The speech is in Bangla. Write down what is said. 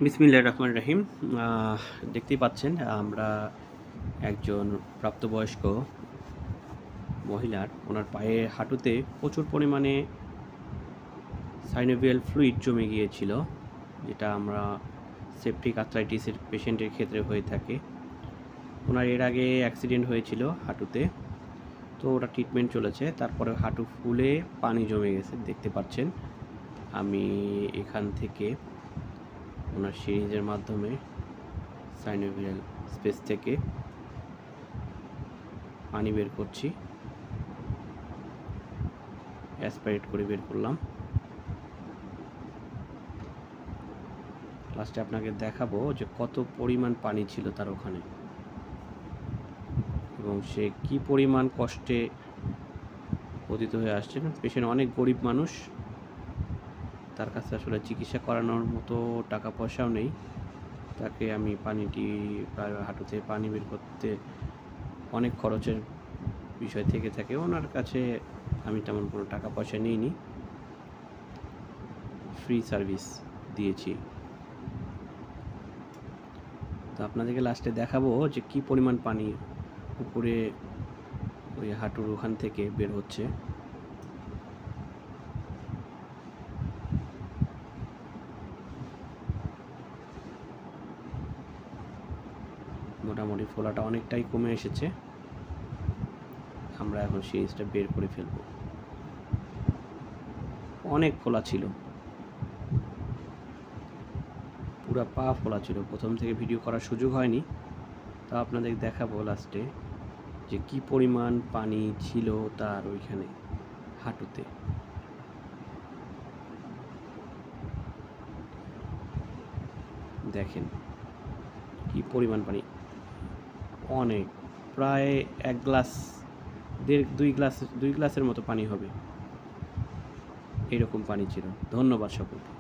বিসমিল্লাহির রহমানির রহিম। দেখতেই পাচ্ছেন আমরা একজন প্রাপ্তবয়স্ক মহিলার ওনার পায়ে হাঁটুতে প্রচুর পরিমাণে সাইনোভিয়াল ফ্লুইড জমে গিয়েছিল, যেটা আমরা সেপটিক আর্থ্রাইটিসের পেশেন্টের ক্ষেত্রে হয়ে থাকে। ওনার এর আগে অ্যাক্সিডেন্ট হয়েছিল হাঁটুতে, তো ওটা ট্রিটমেন্ট চলেছে। তারপরে হাঁটু ফুলে পানি জমে গেছে, দেখতে পাচ্ছেন। আমি এখান থেকে ওনার সিরিঞ্জের মাধ্যমে সাইনোভিয়াল স্পেস থেকে পানি বের করছি, অ্যাসপাইরেট করে বের করলাম। লাস্টে আপনাকে দেখাবো যে কত পরিমাণ পানি ছিল তার ওখানে, এবং সে কি পরিমাণ কষ্টে পতিত হয়ে আসছেন। পেশেন্ট অনেক গরিব মানুষ, তার কাছে আসলে চিকিৎসা করানোর মতো টাকা পয়সাও নেই। তাকে আমি হাঁটুতে পানি বের করতে অনেক খরচের বিষয় থেকে থাকে। ওনার কাছে আমি তেমন কোনো টাকা পয়সা নিইনি, ফ্রি সার্ভিস দিয়েছি। তো আপনাদেরকে লাস্টে দেখাবো যে কি পরিমাণ পানি উপরে ওই হাঁটুর ওখান থেকে বের হচ্ছে। মোটামুটি ফোলাটা অনেকটাই কমে এসেছে। আমরা এখন সিরিজটা বের করে ফেলব। অনেক ফোলা ছিল, পুরো পা ফোলা ছিল। প্রথম থেকে ভিডিও করার সুযোগ হয়নি, তা আপনাদের দেখাবো লাস্টে যে কি পরিমাণ পানি ছিল তার ওইখানে হাঁটুতে। দেখেন কি পরিমাণ পানি, অনেক, প্রায় 1 গ্লাস, দুই গ্লাসের মতো পানি হবে, এরকম পানি ছিল। ধন্যবাদ সকলকে।